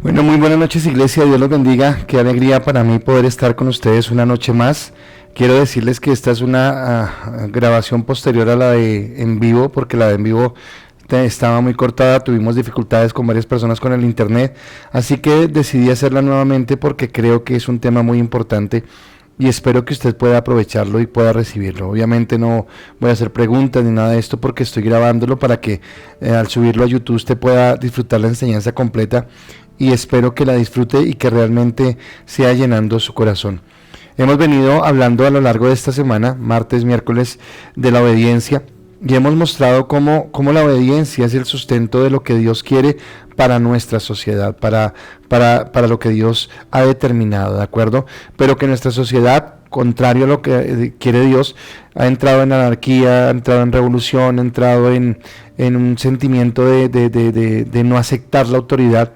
Bueno, muy buenas noches, iglesia, Dios los bendiga. Qué alegría para mí poder estar con ustedes una noche más. Quiero decirles que esta es una grabación posterior a la de en vivo, porque la de en vivo estaba muy cortada, tuvimos dificultades con varias personas con el internet, así que decidí hacerla nuevamente porque creo que es un tema muy importante y espero que usted pueda aprovecharlo y pueda recibirlo. Obviamente no voy a hacer preguntas ni nada de esto porque estoy grabándolo para que al subirlo a YouTube usted pueda disfrutar la enseñanza completa, y espero que la disfrute y que realmente sea llenando su corazón. Hemos venido hablando a lo largo de esta semana, martes, miércoles, de la obediencia, y hemos mostrado cómo la obediencia es el sustento de lo que Dios quiere para nuestra sociedad, para lo que Dios ha determinado, ¿de acuerdo? Pero que nuestra sociedad, contrario a lo que quiere Dios, ha entrado en anarquía, ha entrado en revolución, ha entrado en un sentimiento de no aceptar la autoridad.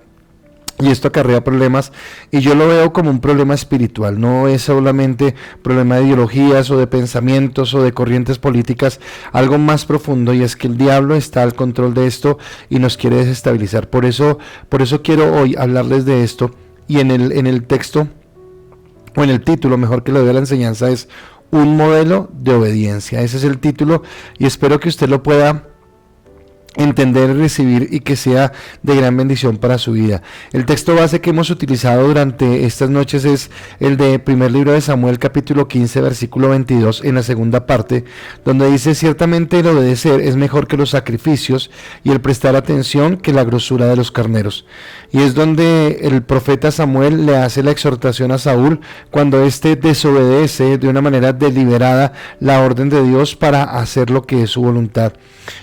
Y esto acarrea problemas, y yo lo veo como un problema espiritual, no es solamente problema de ideologías o de pensamientos o de corrientes políticas, algo más profundo, y es que el diablo está al control de esto y nos quiere desestabilizar. Por eso quiero hoy hablarles de esto, y en el texto, o en el título mejor que le doy a la enseñanza, es un modelo de obediencia. Ese es el título, y espero que usted lo pueda entender y recibir y que sea de gran bendición para su vida. El texto base que hemos utilizado durante estas noches es el de primer libro de Samuel, capítulo 15, versículo 22, en la segunda parte, donde dice: ciertamente el obedecer es mejor que los sacrificios, y el prestar atención que la grosura de los carneros. Y es donde el profeta Samuel le hace la exhortación a Saúl cuando éste desobedece de una manera deliberada la orden de Dios para hacer lo que es su voluntad.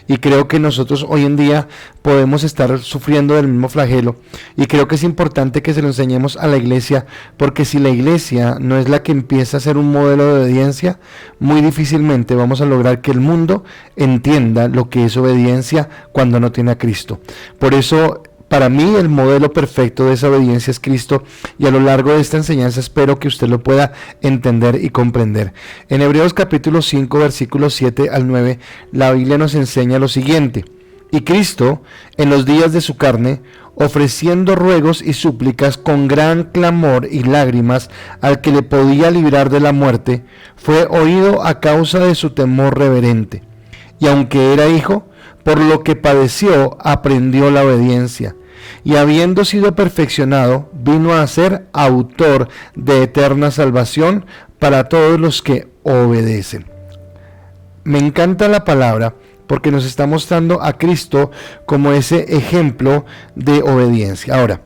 Y creo que nosotros hoy en día podemos estar sufriendo del mismo flagelo, y creo que es importante que se lo enseñemos a la iglesia, porque si la iglesia no es la que empieza a ser un modelo de obediencia, muy difícilmente vamos a lograr que el mundo entienda lo que es obediencia cuando no tiene a Cristo. Por eso, para mí, el modelo perfecto de esa obediencia es Cristo, y a lo largo de esta enseñanza espero que usted lo pueda entender y comprender. En Hebreos capítulo 5, versículos 7 al 9, la Biblia nos enseña lo siguiente: y Cristo, en los días de su carne, ofreciendo ruegos y súplicas con gran clamor y lágrimas al que le podía librar de la muerte, fue oído a causa de su temor reverente. Y aunque era hijo, por lo que padeció, aprendió la obediencia. Y habiendo sido perfeccionado, vino a ser autor de eterna salvación para todos los que obedecen. Me encanta la palabra porque nos está mostrando a Cristo como ese ejemplo de obediencia. Ahora,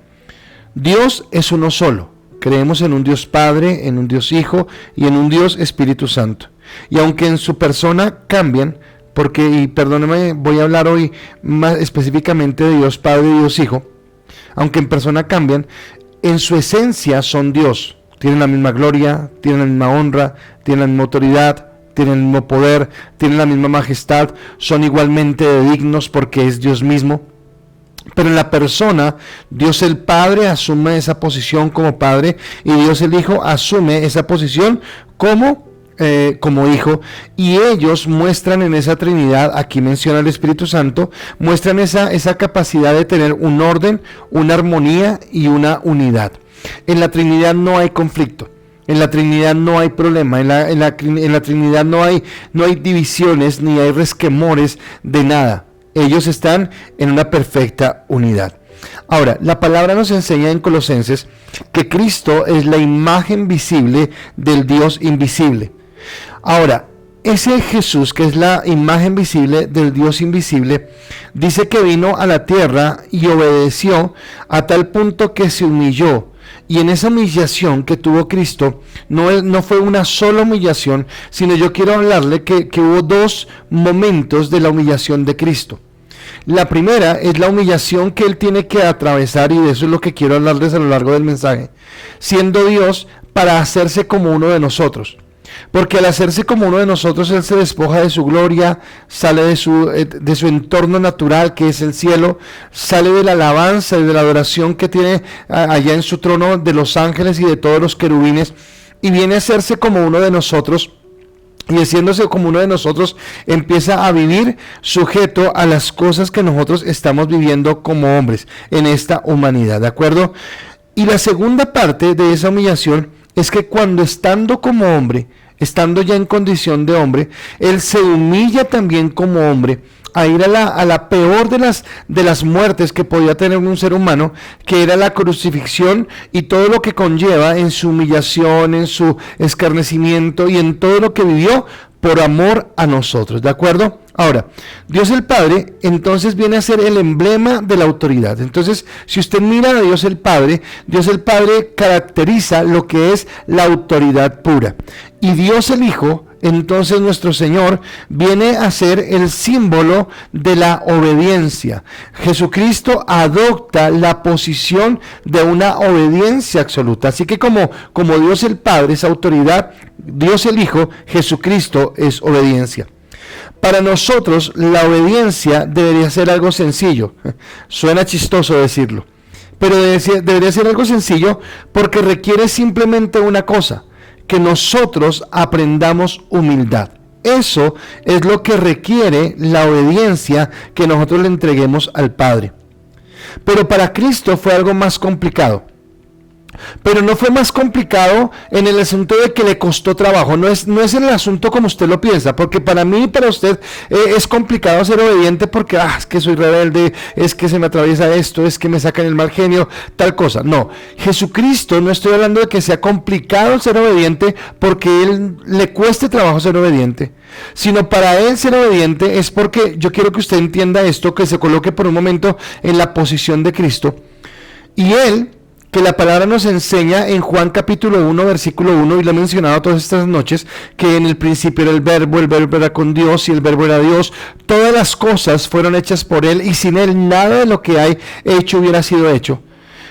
Dios es uno solo. Creemos en un Dios Padre, en un Dios Hijo y en un Dios Espíritu Santo. Y aunque en su persona cambian, porque, y perdóneme, voy a hablar hoy más específicamente de Dios Padre y Dios Hijo, aunque en persona cambian, en su esencia son Dios. Tienen la misma gloria, tienen la misma honra, tienen la misma autoridad, tienen el mismo poder, tienen la misma majestad, son igualmente dignos porque es Dios mismo. Pero en la persona, Dios el Padre asume esa posición como Padre, y Dios el Hijo asume esa posición como hijo, y ellos muestran en esa Trinidad, aquí menciona el Espíritu Santo, muestran esa capacidad de tener un orden, una armonía y una unidad. En la Trinidad no hay conflicto, en la Trinidad no hay problema, en la Trinidad no hay divisiones ni hay resquemores de nada. Ellos están en una perfecta unidad. Ahora, la palabra nos enseña en Colosenses que Cristo es la imagen visible del Dios invisible. Ahora, ese Jesús, que es la imagen visible del Dios invisible, dice que vino a la tierra y obedeció a tal punto que se humilló. Y en esa humillación que tuvo Cristo, no fue una sola humillación, sino yo quiero hablarle que hubo dos momentos de la humillación de Cristo. La primera es la humillación que Él tiene que atravesar, y de eso es lo que quiero hablarles a lo largo del mensaje, siendo Dios para hacerse como uno de nosotros. Porque al hacerse como uno de nosotros, Él se despoja de su gloria, sale de su entorno natural, que es el cielo, sale de la alabanza y de la adoración que tiene allá en su trono de los ángeles y de todos los querubines, y viene a hacerse como uno de nosotros, y haciéndose como uno de nosotros, empieza a vivir sujeto a las cosas que nosotros estamos viviendo como hombres en esta humanidad, ¿de acuerdo? Y la segunda parte de esa humillación es que cuando estando como hombre, estando ya en condición de hombre, Él se humilla también como hombre a ir a la peor de las muertes que podía tener un ser humano, que era la crucifixión y todo lo que conlleva en su humillación, en su escarnecimiento y en todo lo que vivió por amor a nosotros, ¿de acuerdo? Ahora, Dios el Padre entonces viene a ser el emblema de la autoridad. Entonces, si usted mira a Dios el Padre caracteriza lo que es la autoridad pura. Y Dios el Hijo, entonces nuestro Señor, viene a ser el símbolo de la obediencia. Jesucristo adopta la posición de una obediencia absoluta. Así que como Dios el Padre es autoridad, Dios el Hijo, Jesucristo es obediencia. Para nosotros la obediencia debería ser algo sencillo. Suena chistoso decirlo, pero debería ser algo sencillo porque requiere simplemente una cosa: que nosotros aprendamos humildad. Eso es lo que requiere la obediencia que nosotros le entreguemos al Padre. Pero para Cristo fue algo más complicado. Pero no fue más complicado en el asunto de que le costó trabajo. No es el asunto como usted lo piensa, porque para mí y para usted es complicado ser obediente porque es que soy rebelde, es que se me atraviesa esto, es que me sacan el mal genio, tal cosa. No, Jesucristo, no estoy hablando de que sea complicado ser obediente porque Él le cueste trabajo ser obediente, sino para Él ser obediente es porque yo quiero que usted entienda esto, que se coloque por un momento en la posición de Cristo. Y Él, que la palabra nos enseña en Juan capítulo 1, versículo 1, y lo he mencionado todas estas noches, que en el principio era el verbo era con Dios y el verbo era Dios. Todas las cosas fueron hechas por Él y sin Él nada de lo que hay hecho hubiera sido hecho.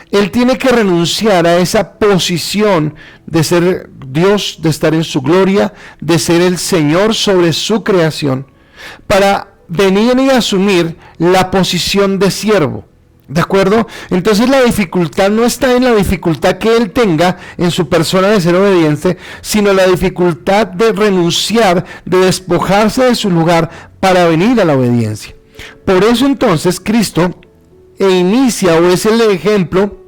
Él tiene que renunciar a esa posición de ser Dios, de estar en su gloria, de ser el Señor sobre su creación, para venir y asumir la posición de siervo. ¿De acuerdo? Entonces la dificultad no está en la dificultad que Él tenga en su persona de ser obediente, sino la dificultad de renunciar, de despojarse de su lugar para venir a la obediencia. Por eso entonces Cristo inicia o es el ejemplo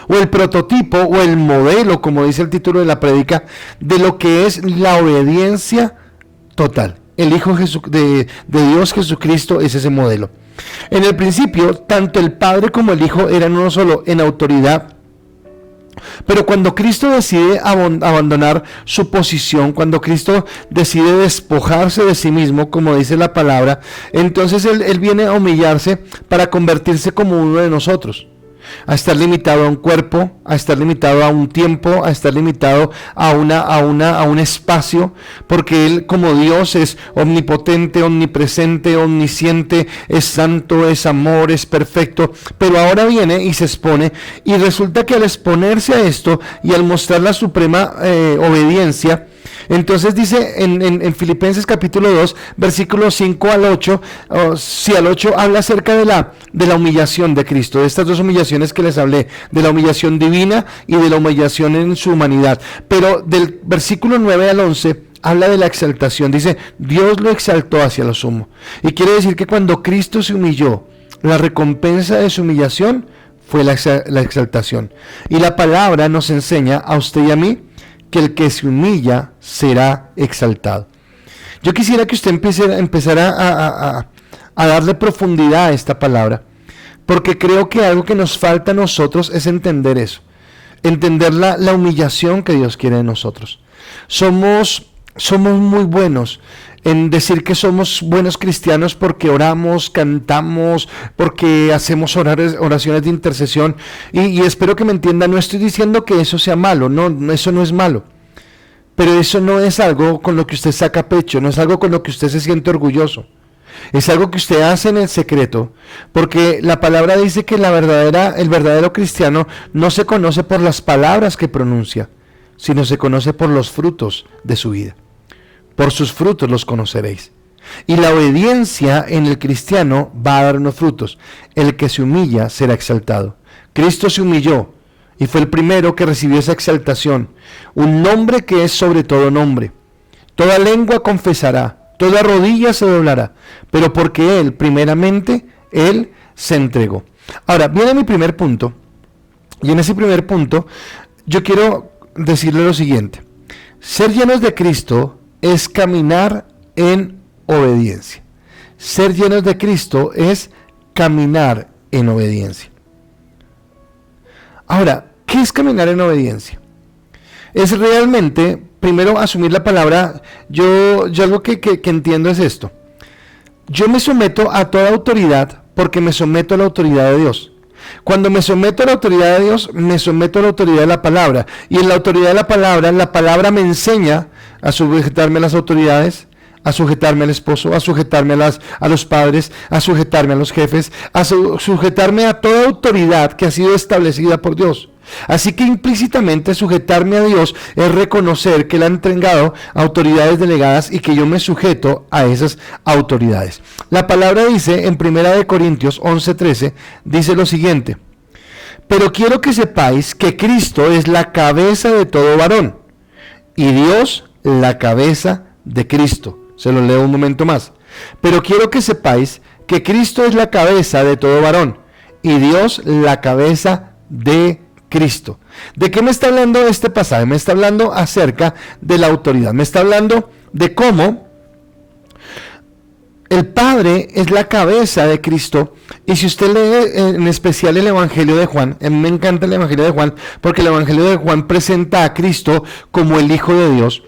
o el prototipo o el modelo, como dice el título de la prédica, de lo que es la obediencia total. El Hijo de Dios Jesucristo es ese modelo. En el principio, tanto el Padre como el Hijo eran uno solo en autoridad. Pero cuando Cristo decide abandonar su posición, cuando Cristo decide despojarse de sí mismo, como dice la palabra, entonces Él viene a humillarse para convertirse como uno de nosotros. A estar limitado a un cuerpo, a estar limitado a un tiempo, a estar limitado a un espacio, porque Él como Dios es omnipotente, omnipresente, omnisciente, es santo, es amor, es perfecto, pero ahora viene y se expone, y resulta que al exponerse a esto y al mostrar la suprema obediencia, entonces dice en Filipenses capítulo 2, versículos 5 al 8, al 8 habla acerca de la humillación de Cristo, de estas dos humillaciones que les hablé, de la humillación divina y de la humillación en su humanidad. Pero del versículo 9 al 11 habla de la exaltación, dice, Dios lo exaltó hacia lo sumo. Y quiere decir que cuando Cristo se humilló, la recompensa de su humillación fue la exaltación. Y la palabra nos enseña a usted y a mí que el que se humilla será exaltado. Yo quisiera que usted empezara a darle profundidad a esta palabra, porque creo que algo que nos falta a nosotros es entender eso, entender la humillación que Dios quiere de nosotros. Somos muy buenos en decir que somos buenos cristianos porque oramos, cantamos, porque hacemos oraciones de intercesión, y espero que me entiendan, no estoy diciendo que eso sea malo, no, eso no es malo, pero eso no es algo con lo que usted saca pecho, no es algo con lo que usted se siente orgulloso, es algo que usted hace en el secreto, porque la palabra dice que el verdadero cristiano no se conoce por las palabras que pronuncia, sino se conoce por los frutos de su vida. Por sus frutos los conoceréis. Y la obediencia en el cristiano va a dar unos frutos. El que se humilla será exaltado. Cristo se humilló y fue el primero que recibió esa exaltación. Un nombre que es sobre todo nombre. Toda lengua confesará, toda rodilla se doblará, pero porque Él, primeramente, Él se entregó. Ahora, viene mi primer punto, y en ese primer punto yo quiero decirle lo siguiente. Ser llenos de Cristo es caminar en obediencia. Ser llenos de Cristo es caminar en obediencia. Ahora, ¿qué es caminar en obediencia? Es realmente, primero, asumir la palabra. Yo algo que entiendo es esto. Yo me someto a toda autoridad porque me someto a la autoridad de Dios. Cuando me someto a la autoridad de Dios, me someto a la autoridad de la palabra. Y en la autoridad de la palabra me enseña a sujetarme a las autoridades, a sujetarme al esposo, a sujetarme a los padres, a sujetarme a los jefes, a sujetarme a toda autoridad que ha sido establecida por Dios. Así que implícitamente sujetarme a Dios es reconocer que Él ha entregado autoridades delegadas y que yo me sujeto a esas autoridades. La palabra dice en 1 Corintios 11:13, dice lo siguiente: pero quiero que sepáis que Cristo es la cabeza de todo varón y Dios la cabeza de Cristo. Se lo leo un momento más. Pero quiero que sepáis que Cristo es la cabeza de todo varón y Dios la cabeza de Cristo. ¿De qué me está hablando este pasaje? Me está hablando acerca de la autoridad. Me está hablando de cómo el Padre es la cabeza de Cristo. Y si usted lee en especial el Evangelio de Juan, a mí me encanta el Evangelio de Juan, porque el Evangelio de Juan presenta a Cristo como el Hijo de Dios.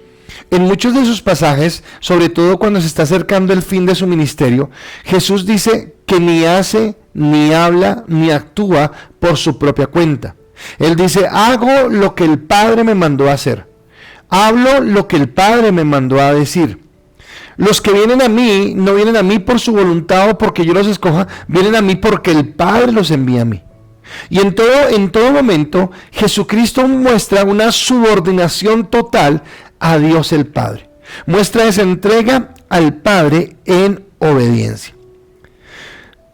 En muchos de sus pasajes, sobre todo cuando se está acercando el fin de su ministerio, Jesús dice que ni hace, ni habla, ni actúa por su propia cuenta. Él dice: hago lo que el Padre me mandó a hacer. Hablo lo que el Padre me mandó a decir. Los que vienen a mí, no vienen a mí por su voluntad o porque yo los escoja, vienen a mí porque el Padre los envía a mí. Y en todo momento, Jesucristo muestra una subordinación total a Dios el Padre. Muestra esa entrega al Padre en obediencia.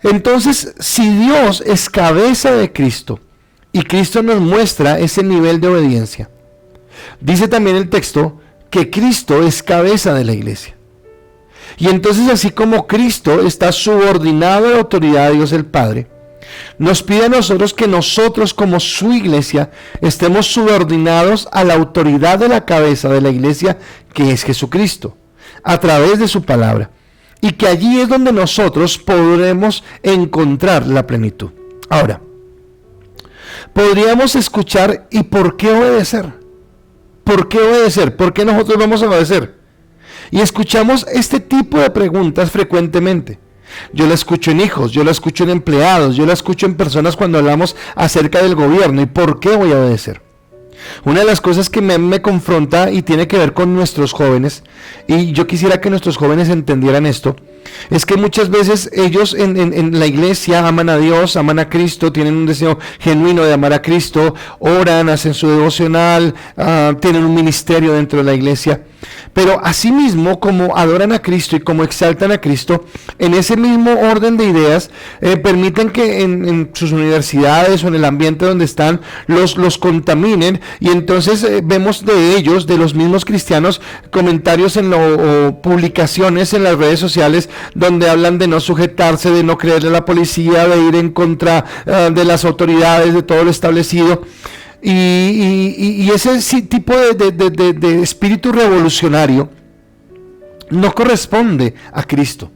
Entonces, si Dios es cabeza de Cristo, y Cristo nos muestra ese nivel de obediencia, dice también el texto que Cristo es cabeza de la iglesia. Y entonces, así como Cristo está subordinado a la autoridad de Dios el Padre, nos pide a nosotros que nosotros como su iglesia estemos subordinados a la autoridad de la cabeza de la iglesia, que es Jesucristo, a través de su palabra. Y que allí es donde nosotros podremos encontrar la plenitud. Ahora, podríamos escuchar: ¿y por qué obedecer? ¿Por qué obedecer? ¿Por qué nosotros vamos a obedecer? Y escuchamos este tipo de preguntas frecuentemente. Yo la escucho en hijos, yo la escucho en empleados, yo la escucho en personas cuando hablamos acerca del gobierno. ¿Y por qué voy a obedecer? Una de las cosas que me confronta y tiene que ver con nuestros jóvenes, y yo quisiera que nuestros jóvenes entendieran esto, es que muchas veces ellos en la iglesia aman a Dios, aman a Cristo, tienen un deseo genuino de amar a Cristo, oran, hacen su devocional, tienen un ministerio dentro de la iglesia, pero asimismo, como adoran a Cristo y como exaltan a Cristo, en ese mismo orden de ideas, permiten que en sus universidades o en el ambiente donde están los contaminen. Y entonces vemos de ellos, de los mismos cristianos, comentarios o publicaciones en las redes sociales donde hablan de no sujetarse, de no creerle a la policía, de ir en contra de las autoridades, de todo lo establecido. Y ese tipo de espíritu revolucionario no corresponde a Cristo.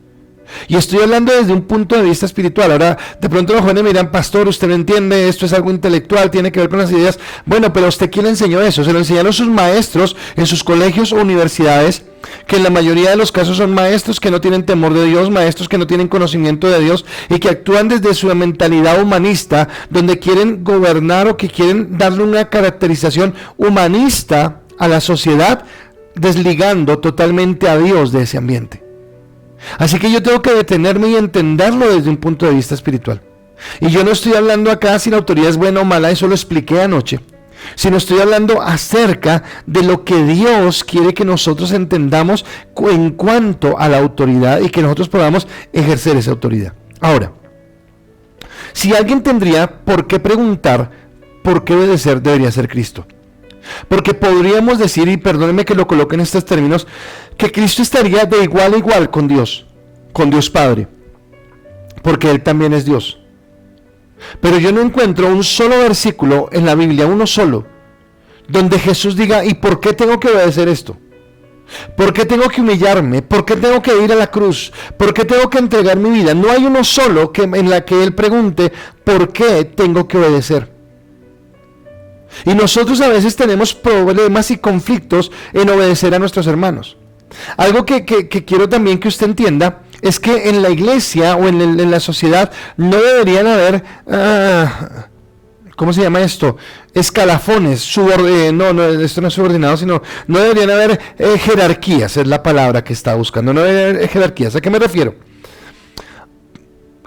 Y estoy hablando desde un punto de vista espiritual. Ahora, de pronto los jóvenes me dirán: pastor, usted no entiende, esto es algo intelectual, tiene que ver con las ideas. Bueno, pero ¿usted quién le enseñó eso? Se lo enseñaron sus maestros en sus colegios o universidades, que en la mayoría de los casos son maestros que no tienen temor de Dios, maestros que no tienen conocimiento de Dios y que actúan desde su mentalidad humanista, donde quieren gobernar o que quieren darle una caracterización humanista a la sociedad, desligando totalmente a Dios de ese ambiente. Así que yo tengo que detenerme y entenderlo desde un punto de vista espiritual. Y yo no estoy hablando acá si la autoridad es buena o mala, eso lo expliqué anoche, sino estoy hablando acerca de lo que Dios quiere que nosotros entendamos en cuanto a la autoridad y que nosotros podamos ejercer esa autoridad. Ahora, si alguien tendría por qué preguntar por qué obedecer, debería ser Cristo. Porque podríamos decir, y perdónenme que lo coloque en estos términos, que Cristo estaría de igual a igual con Dios Padre, porque Él también es Dios. Pero yo no encuentro un solo versículo en la Biblia, uno solo, donde Jesús diga, ¿y por qué tengo que obedecer esto? ¿Por qué tengo que humillarme? ¿Por qué tengo que ir a la cruz? ¿Por qué tengo que entregar mi vida? No hay uno solo en la que Él pregunte, ¿por qué tengo que obedecer? Y nosotros a veces tenemos problemas y conflictos en obedecer a nuestros hermanos. Algo que quiero también que usted entienda es que en la iglesia o en la sociedad no deberían haber, ¿cómo se llama esto? Escalafones, no, esto no es subordinado, sino no deberían haber jerarquías, es la palabra que está buscando, no deberían haber jerarquías. ¿A qué me refiero?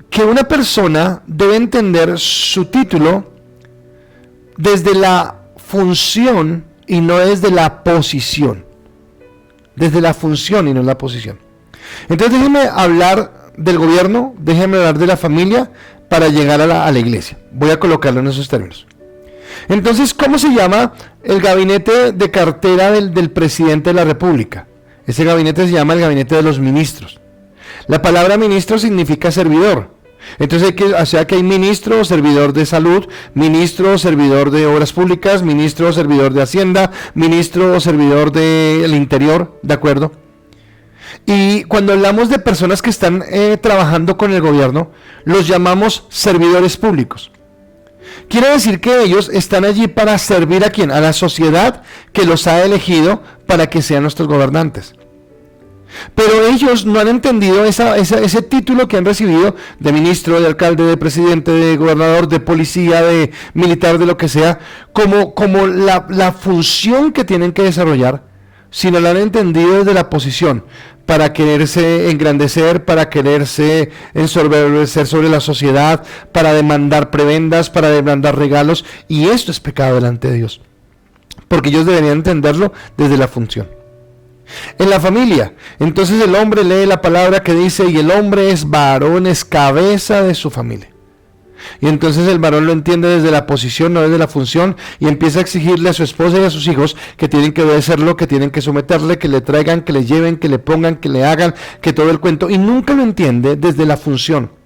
Que una persona debe entender su título desde la función y no desde la posición. Desde la función y no la posición. Entonces déjeme hablar del gobierno, déjeme hablar de la familia para llegar a la iglesia. Voy a colocarlo en esos términos. Entonces, ¿cómo se llama el gabinete de cartera del presidente de la República? Ese gabinete se llama el gabinete de los ministros. La palabra ministro significa servidor. Entonces, o sea que hay ministro o servidor de salud, ministro o servidor de obras públicas, ministro o servidor de hacienda, ministro o servidor del interior, ¿de acuerdo? Y cuando hablamos de personas que están trabajando con el gobierno, los llamamos servidores públicos. Quiere decir que ellos están allí para servir ¿a quién? A la sociedad que los ha elegido para que sean nuestros gobernantes. Pero ellos no han entendido ese título que han recibido de ministro, de alcalde, de presidente, de gobernador, de policía, de militar, de lo que sea, como la función que tienen que desarrollar, sino lo han entendido desde la posición, para quererse engrandecer, para quererse ensoberbecer sobre la sociedad, para demandar prebendas, para demandar regalos, y esto es pecado delante de Dios, porque ellos deberían entenderlo desde la función. En la familia, entonces el hombre lee la palabra que dice, y el hombre es varón, es cabeza de su familia. Y entonces el varón lo entiende desde la posición, no desde la función, y empieza a exigirle a su esposa y a sus hijos que tienen que obedecerlo, que tienen que someterle, que le traigan, que le lleven, que le pongan, que le hagan, que todo el cuento, y nunca lo entiende desde la función.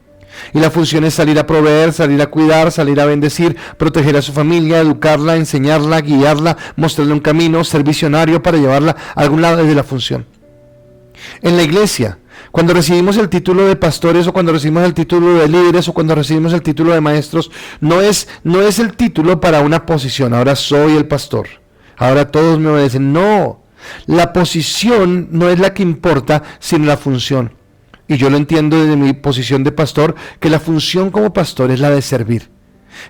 Y la función es salir a proveer, salir a cuidar, salir a bendecir, proteger a su familia, educarla, enseñarla, guiarla, mostrarle un camino, ser visionario para llevarla a algún lado desde la función. En la iglesia, cuando recibimos el título de pastores o cuando recibimos el título de líderes o cuando recibimos el título de maestros, no es el título para una posición, ahora soy el pastor, ahora todos me obedecen. No, la posición no es la que importa, sino la función. Y yo lo entiendo desde mi posición de pastor, que la función como pastor es la de servir,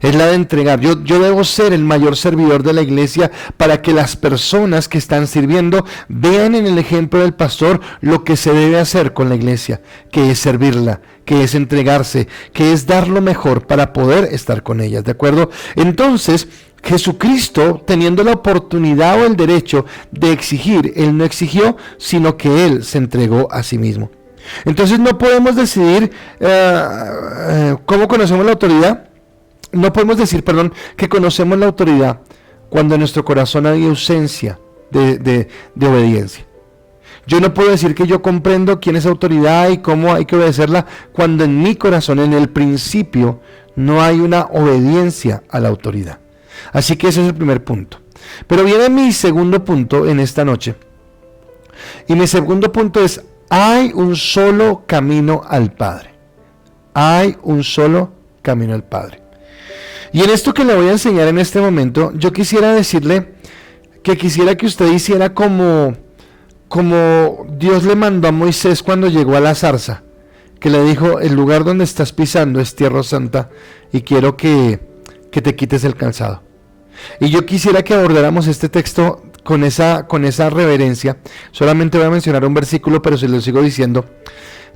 es la de entregar. Yo debo ser el mayor servidor de la iglesia para que las personas que están sirviendo vean en el ejemplo del pastor lo que se debe hacer con la iglesia, que es servirla, que es entregarse, que es dar lo mejor para poder estar con ellas, ¿de acuerdo? Entonces, Jesucristo, teniendo la oportunidad o el derecho de exigir, Él no exigió, sino que Él se entregó a sí mismo. Entonces no podemos decidir cómo conocemos la autoridad. No podemos decir, que conocemos la autoridad cuando en nuestro corazón hay ausencia de obediencia. Yo no puedo decir que yo comprendo quién es autoridad y cómo hay que obedecerla cuando en mi corazón, en el principio, no hay una obediencia a la autoridad. Así que ese es el primer punto. Pero viene mi segundo punto en esta noche. Y mi segundo punto es: hay un solo camino al Padre. Hay un solo camino al Padre. Y en esto que le voy a enseñar en este momento, yo quisiera decirle que quisiera que usted hiciera como Dios le mandó a Moisés cuando llegó a la zarza, que le dijo: el lugar donde estás pisando es tierra santa y quiero que te quites el calzado. Y yo quisiera que abordáramos este texto con esa reverencia. Solamente voy a mencionar un versículo, pero se lo sigo diciendo.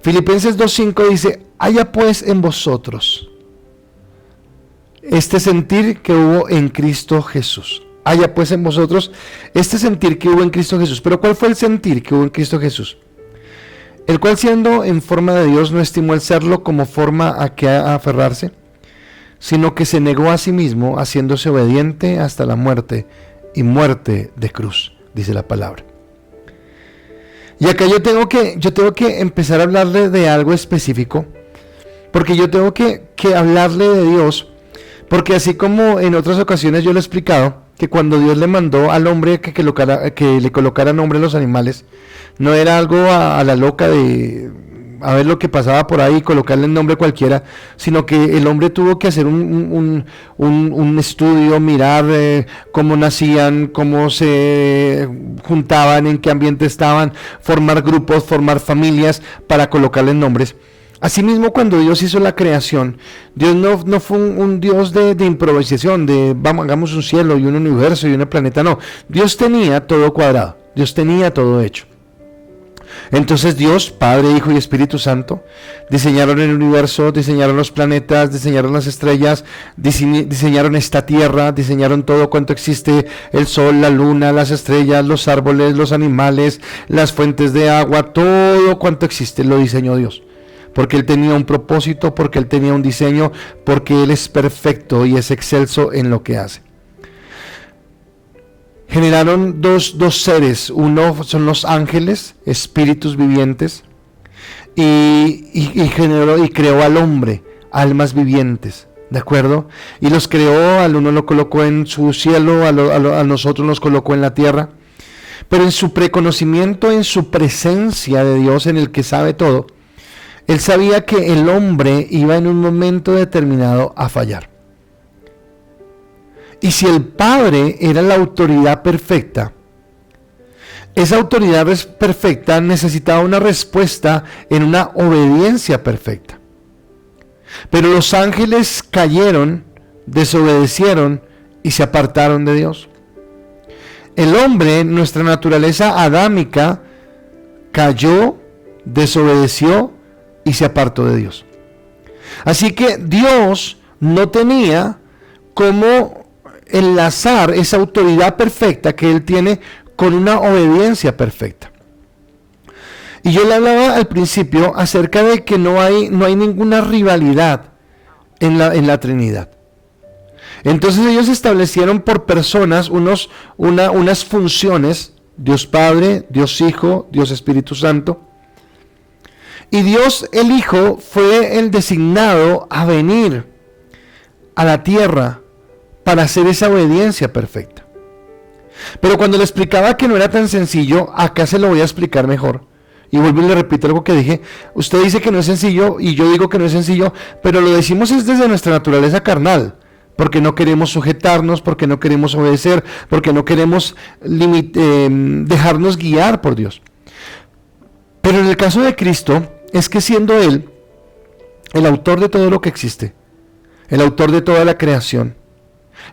Filipenses 2:5 dice: haya pues en vosotros este sentir que hubo en Cristo Jesús. Haya pues en vosotros este sentir que hubo en Cristo Jesús. Pero ¿cuál fue el sentir que hubo en Cristo Jesús? El cual, siendo en forma de Dios, no estimó el serlo como forma a que aferrarse, sino que se negó a sí mismo, haciéndose obediente hasta la muerte, y muerte de cruz, dice la palabra. Y acá yo tengo que empezar a hablarle de algo específico, porque yo tengo que hablarle de Dios, porque así como en otras ocasiones yo le he explicado, que cuando Dios le mandó al hombre que le colocara nombre a los animales, no era algo a la loca de a ver lo que pasaba por ahí y colocarle el nombre cualquiera, sino que el hombre tuvo que hacer un estudio, mirar cómo nacían, cómo se juntaban, en qué ambiente estaban, formar grupos, formar familias para colocarles nombres. Asimismo, cuando Dios hizo la creación, Dios no fue un Dios de improvisación, de vamos, hagamos un cielo y un universo y un planeta, no. Dios tenía todo cuadrado, Dios tenía todo hecho. Entonces Dios, Padre, Hijo y Espíritu Santo, diseñaron el universo, diseñaron los planetas, diseñaron las estrellas, diseñaron esta tierra, diseñaron todo cuanto existe, el sol, la luna, las estrellas, los árboles, los animales, las fuentes de agua, todo cuanto existe lo diseñó Dios. Porque Él tenía un propósito, porque Él tenía un diseño, porque Él es perfecto y es excelso en lo que hace. Generaron dos seres, uno son los ángeles, espíritus vivientes, y creó al hombre, almas vivientes, ¿de acuerdo? Y los creó, al uno lo colocó en su cielo, a nosotros nos colocó en la tierra, pero en su preconocimiento, en su presencia de Dios, en el que sabe todo, Él sabía que el hombre iba en un momento determinado a fallar. Y si el Padre era la autoridad perfecta, esa autoridad perfecta necesitaba una respuesta en una obediencia perfecta. Pero los ángeles cayeron, desobedecieron y se apartaron de Dios. El hombre, nuestra naturaleza adámica, cayó, desobedeció y se apartó de Dios. Así que Dios no tenía cómo enlazar esa autoridad perfecta que Él tiene con una obediencia perfecta. Y yo le hablaba al principio acerca de que no hay ninguna rivalidad en la Trinidad. Entonces ellos establecieron por personas unas funciones, Dios Padre, Dios Hijo, Dios Espíritu Santo. Y Dios el Hijo fue el designado a venir a la tierra para hacer esa obediencia perfecta. Pero cuando le explicaba que no era tan sencillo, acá se lo voy a explicar mejor. Y vuelvo y le repito algo que dije. Usted dice que no es sencillo y yo digo que no es sencillo, pero lo decimos es desde nuestra naturaleza carnal. Porque no queremos sujetarnos, porque no queremos obedecer, porque no queremos dejarnos guiar por Dios. Pero en el caso de Cristo, es que siendo Él el autor de todo lo que existe, el autor de toda la creación,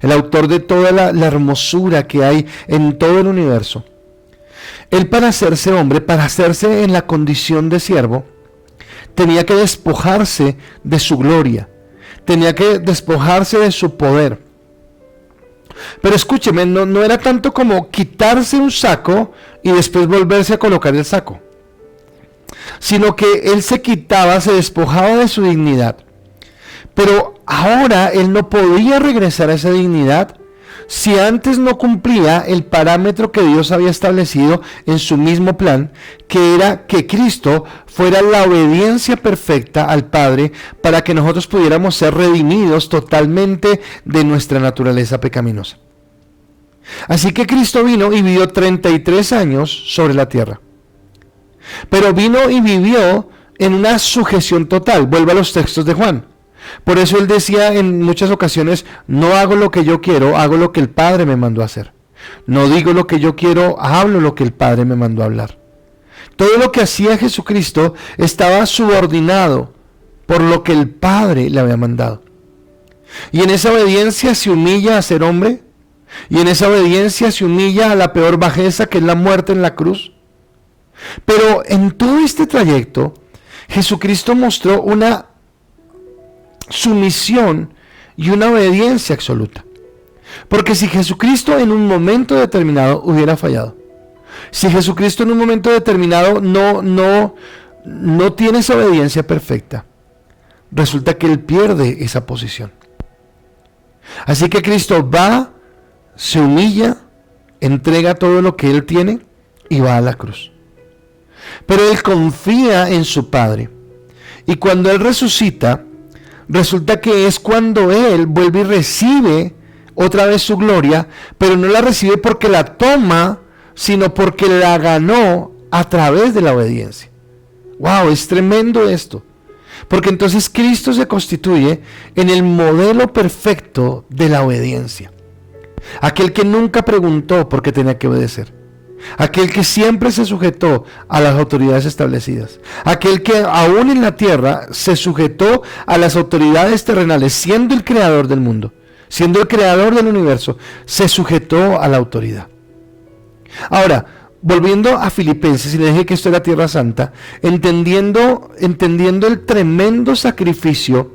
el autor de toda la hermosura que hay en todo el universo, Él para hacerse hombre, para hacerse en la condición de siervo, tenía que despojarse de su gloria, tenía que despojarse de su poder. Pero escúcheme, no era tanto como quitarse un saco y después volverse a colocar el saco, sino que Él se quitaba, se despojaba de su dignidad. Pero ahora Él no podía regresar a esa dignidad si antes no cumplía el parámetro que Dios había establecido en su mismo plan, que era que Cristo fuera la obediencia perfecta al Padre para que nosotros pudiéramos ser redimidos totalmente de nuestra naturaleza pecaminosa. Así que Cristo vino y vivió 33 años sobre la tierra. Pero vino y vivió en una sujeción total. Vuelvo a los textos de Juan. Por eso Él decía en muchas ocasiones, no hago lo que yo quiero, hago lo que el Padre me mandó a hacer. No digo lo que yo quiero, hablo lo que el Padre me mandó a hablar. Todo lo que hacía Jesucristo estaba subordinado por lo que el Padre le había mandado. Y en esa obediencia se humilla a ser hombre, y en esa obediencia se humilla a la peor bajeza que es la muerte en la cruz. Pero en todo este trayecto, Jesucristo mostró una sumisión y una obediencia absoluta. Porque si Jesucristo en un momento determinado hubiera fallado, si Jesucristo en un momento determinado no tiene esa obediencia perfecta, resulta que Él pierde esa posición. Así que Cristo va, se humilla, entrega todo lo que él tiene y va a la cruz. Pero él confía en su Padre. Y cuando él resucita, resulta que es cuando él vuelve y recibe otra vez su gloria, pero no la recibe porque la toma, sino porque la ganó a través de la obediencia. ¡Wow! Es tremendo esto. Porque entonces Cristo se constituye en el modelo perfecto de la obediencia. Aquel que nunca preguntó por qué tenía que obedecer. Aquel que siempre se sujetó a las autoridades establecidas. Aquel que aún en la tierra se sujetó a las autoridades terrenales, siendo el creador del mundo, siendo el creador del universo, se sujetó a la autoridad. Ahora, volviendo a Filipenses, y le dije que esto era Tierra Santa, entendiendo el tremendo sacrificio,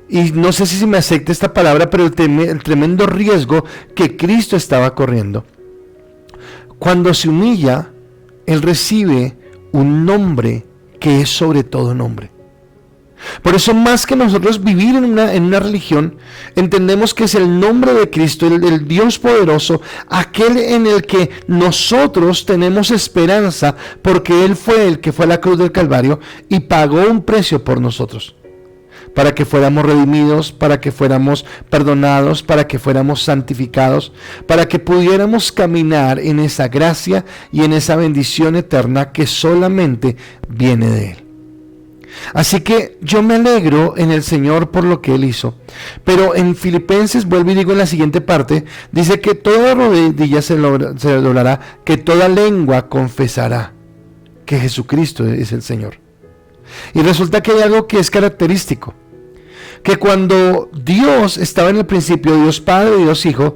y no sé si me acepta esta palabra, pero el tremendo riesgo que Cristo estaba corriendo. Cuando se humilla, Él recibe un nombre que es sobre todo nombre. Por eso, más que nosotros vivir en una religión, entendemos que es el nombre de Cristo, el Dios poderoso, aquel en el que nosotros tenemos esperanza, porque Él fue el que fue a la cruz del Calvario y pagó un precio por nosotros, para que fuéramos redimidos, para que fuéramos perdonados, para que fuéramos santificados, para que pudiéramos caminar en esa gracia y en esa bendición eterna que solamente viene de Él. Así que yo me alegro en el Señor por lo que Él hizo. Pero en Filipenses, vuelvo y digo en la siguiente parte, dice que toda rodilla se doblará, que toda lengua confesará que Jesucristo es el Señor. Y resulta que hay algo que es característico, que cuando Dios estaba en el principio, Dios Padre, Dios Hijo,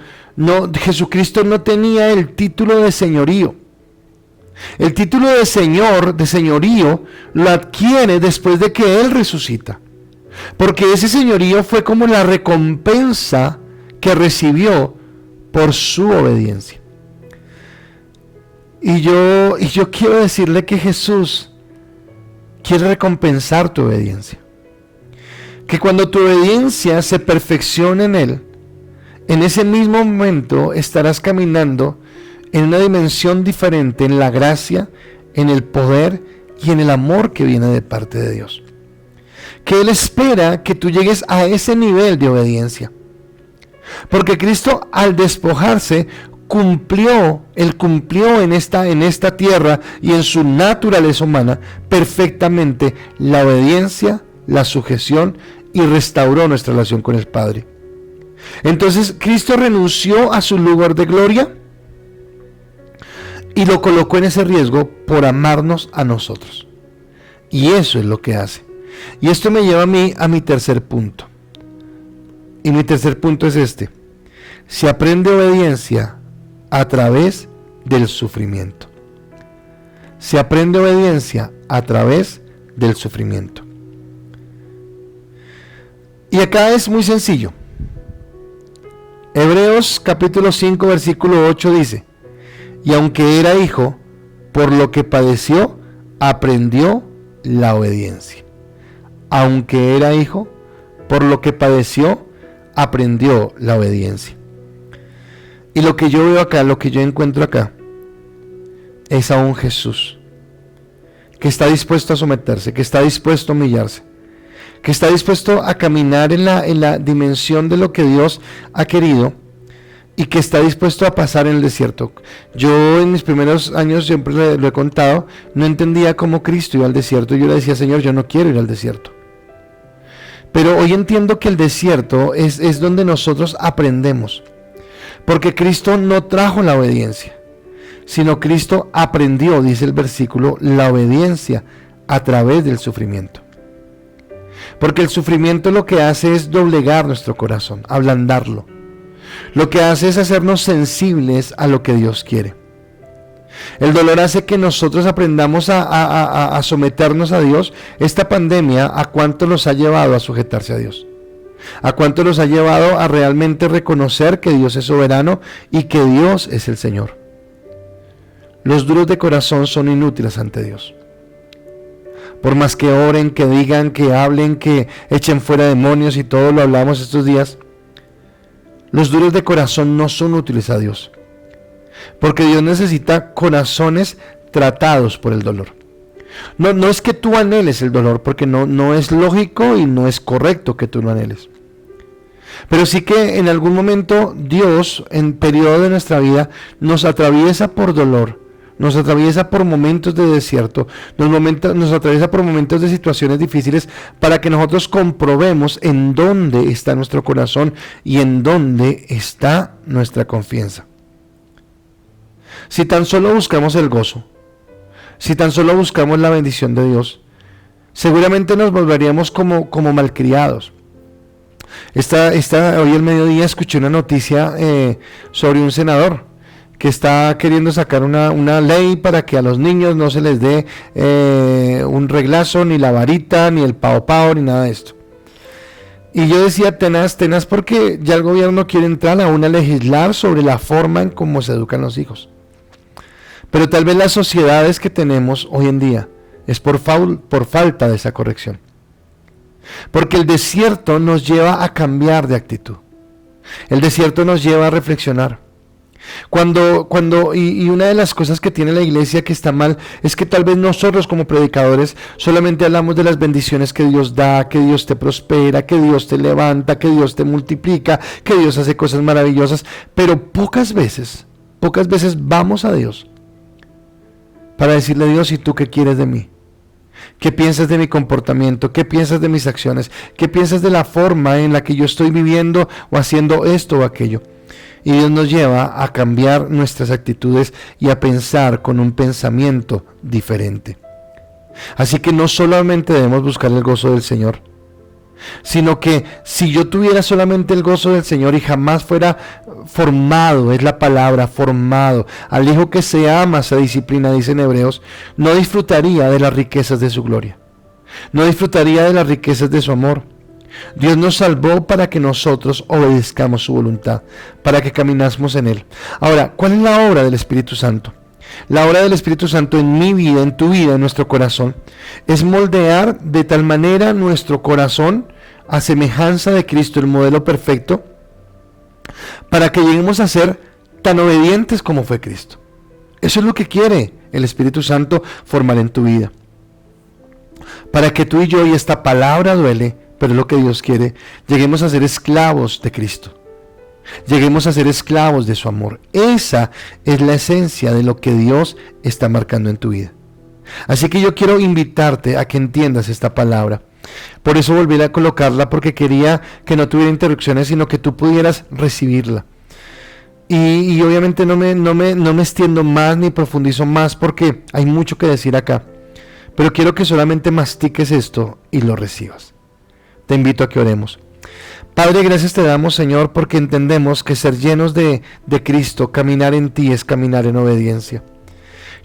Jesucristo no tenía el título de señorío. El título de Señor, de señorío, lo adquiere después de que Él resucita. Porque ese señorío fue como la recompensa que recibió por su obediencia. Y yo quiero decirle que Jesús quiere recompensar tu obediencia. Que cuando tu obediencia se perfeccione en Él, en ese mismo momento estarás caminando en una dimensión diferente, en la gracia, en el poder y en el amor que viene de parte de Dios. Que Él espera que tú llegues a ese nivel de obediencia. Porque Cristo, al despojarse, Él cumplió en esta tierra y en su naturaleza humana perfectamente la obediencia, la sujeción, y restauró nuestra relación con el Padre. Entonces Cristo renunció a su lugar de gloria y lo colocó en ese riesgo por amarnos a nosotros. Y eso es lo que hace. Y esto me lleva a mí a mi tercer punto. Y mi tercer punto es este: se aprende obediencia a través del sufrimiento. Se aprende obediencia a través del sufrimiento. Y acá es muy sencillo. Hebreos capítulo 5 versículo 8 dice: y aunque era hijo, por lo que padeció, aprendió la obediencia. Aunque era hijo, por lo que padeció, aprendió la obediencia. Y lo que yo veo acá, lo que yo encuentro acá, es a un Jesús que está dispuesto a someterse, que está dispuesto a humillarse, que está dispuesto a caminar en la dimensión de lo que Dios ha querido, y que está dispuesto a pasar en el desierto. Yo en mis primeros años, siempre lo he contado, no entendía cómo Cristo iba al desierto. Yo le decía: Señor, yo no quiero ir al desierto. Pero hoy entiendo que el desierto es donde nosotros aprendemos. Porque Cristo no trajo la obediencia, sino Cristo aprendió, dice el versículo, la obediencia a través del sufrimiento. Porque el sufrimiento lo que hace es doblegar nuestro corazón, ablandarlo. Lo que hace es hacernos sensibles a lo que Dios quiere. El dolor hace que nosotros aprendamos a someternos a Dios. Esta pandemia, ¿a cuánto los ha llevado a sujetarse a Dios? ¿A cuánto los ha llevado a realmente reconocer que Dios es soberano y que Dios es el Señor? Los duros de corazón son inútiles ante Dios. Por más que oren, que digan, que hablen, que echen fuera demonios, y todo lo hablamos estos días, los duros de corazón no son útiles a Dios. porque Dios necesita corazones tratados por el dolor. No es que tú anheles el dolor, porque no es lógico y no es correcto que tú lo anheles. Pero sí que en algún momento Dios, en periodo de nuestra vida, nos atraviesa por dolor, nos atraviesa por momentos de desierto, nos atraviesa por momentos de situaciones difíciles para que nosotros comprobemos en dónde está nuestro corazón y en dónde está nuestra confianza. Si tan solo buscamos el gozo, si tan solo buscamos la bendición de Dios, seguramente nos volveríamos como malcriados. Hoy al mediodía escuché una noticia sobre un senador que está queriendo sacar una ley para que a los niños no se les dé un reglazo, ni la varita, ni el pao, ni nada de esto. Y yo decía, tenaz, porque ya el gobierno quiere entrar aún a legislar sobre la forma en cómo se educan los hijos. Pero tal vez las sociedades que tenemos hoy en día es por falta de esa corrección. Porque el desierto nos lleva a cambiar de actitud. El desierto nos lleva a reflexionar. Y una de las cosas que tiene la iglesia que está mal es que tal vez nosotros como predicadores solamente hablamos de las bendiciones que Dios da, que Dios te prospera, que Dios te levanta, que Dios te multiplica, que Dios hace cosas maravillosas, pero pocas veces vamos a Dios para decirle a Dios, ¿y tú qué quieres de mí? ¿Qué piensas de mi comportamiento? ¿Qué piensas de mis acciones? ¿Qué piensas de la forma en la que yo estoy viviendo o haciendo esto o aquello? Y Dios nos lleva a cambiar nuestras actitudes y a pensar con un pensamiento diferente. Así que no solamente debemos buscar el gozo del Señor, sino que si yo tuviera solamente el gozo del Señor y jamás fuera formado, es la palabra, formado, al hijo que se ama se disciplina, dicen Hebreos, no disfrutaría de las riquezas de su gloria, no disfrutaría de las riquezas de su amor. Dios nos salvó para que nosotros obedezcamos su voluntad, para que caminásemos en Él. Ahora, ¿cuál es la obra del Espíritu Santo? La obra del Espíritu Santo en mi vida, en tu vida, en nuestro corazón, es moldear de tal manera nuestro corazón a semejanza de Cristo, el modelo perfecto, para que lleguemos a ser tan obedientes como fue Cristo. Eso es lo que quiere el Espíritu Santo formar en tu vida. Para que tú y yo, y esta palabra duele, pero es lo que Dios quiere, lleguemos a ser esclavos de Cristo. Lleguemos a ser esclavos de su amor. Esa es la esencia de lo que Dios está marcando en tu vida. Así que yo quiero invitarte a que entiendas esta palabra. Por eso volví a colocarla, porque quería que no tuviera interrupciones, sino que tú pudieras recibirla. Y obviamente no me extiendo más ni profundizo más, porque hay mucho que decir acá. Pero quiero que solamente mastiques esto y lo recibas. Te invito a que oremos. Padre, gracias te damos, Señor, porque entendemos que ser llenos de Cristo, caminar en ti es caminar en obediencia.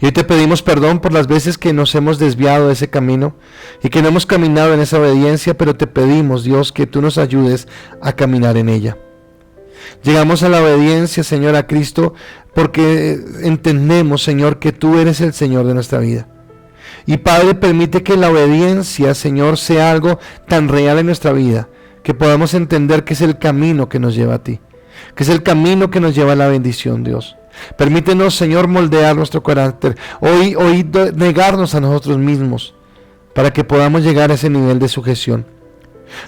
Y hoy te pedimos perdón por las veces que nos hemos desviado de ese camino y que no hemos caminado en esa obediencia, pero te pedimos, Dios, que tú nos ayudes a caminar en ella. Llegamos a la obediencia, Señor, a Cristo, porque entendemos, Señor, que tú eres el Señor de nuestra vida. Y Padre, permite que la obediencia, Señor, sea algo tan real en nuestra vida, que podamos entender que es el camino que nos lleva a ti, que es el camino que nos lleva a la bendición, Dios. Permítenos, Señor, moldear nuestro carácter, hoy negarnos a nosotros mismos, para que podamos llegar a ese nivel de sujeción.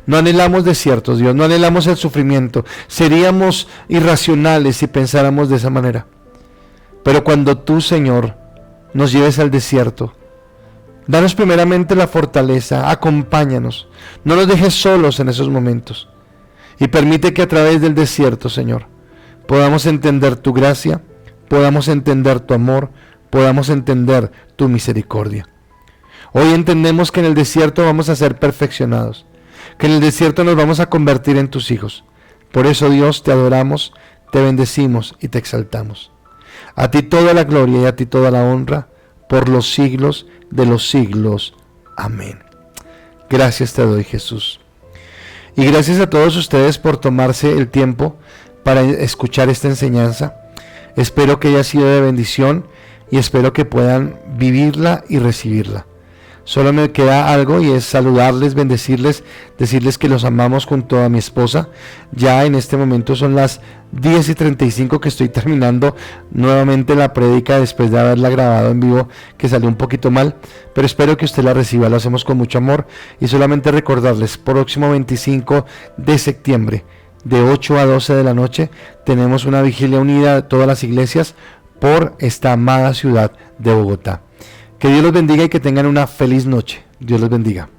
No anhelamos desiertos, Dios, no anhelamos el sufrimiento, seríamos irracionales si pensáramos de esa manera. Pero cuando tú, Señor, nos lleves al desierto, danos primeramente la fortaleza, acompáñanos, no nos dejes solos en esos momentos y permite que a través del desierto, Señor, podamos entender tu gracia, podamos entender tu amor, podamos entender tu misericordia. Hoy entendemos que en el desierto vamos a ser perfeccionados, que en el desierto nos vamos a convertir en tus hijos. Por eso, Dios, te adoramos, te bendecimos y te exaltamos. A ti toda la gloria y a ti toda la honra, por los siglos de los siglos. Amén. Gracias te doy, Jesús. Y gracias a todos ustedes por tomarse el tiempo para escuchar esta enseñanza. Espero que haya sido de bendición y espero que puedan vivirla y recibirla. Solo me queda algo y es saludarles, bendecirles, decirles que los amamos junto a mi esposa. Ya en este momento son las 10:35 que estoy terminando nuevamente la prédica después de haberla grabado en vivo, que salió un poquito mal, pero espero que usted la reciba, lo hacemos con mucho amor. Y solamente recordarles, próximo 25 de septiembre, de 8 a 12 de la noche, tenemos una vigilia unida de todas las iglesias por esta amada ciudad de Bogotá. Que Dios los bendiga y que tengan una feliz noche. Dios los bendiga.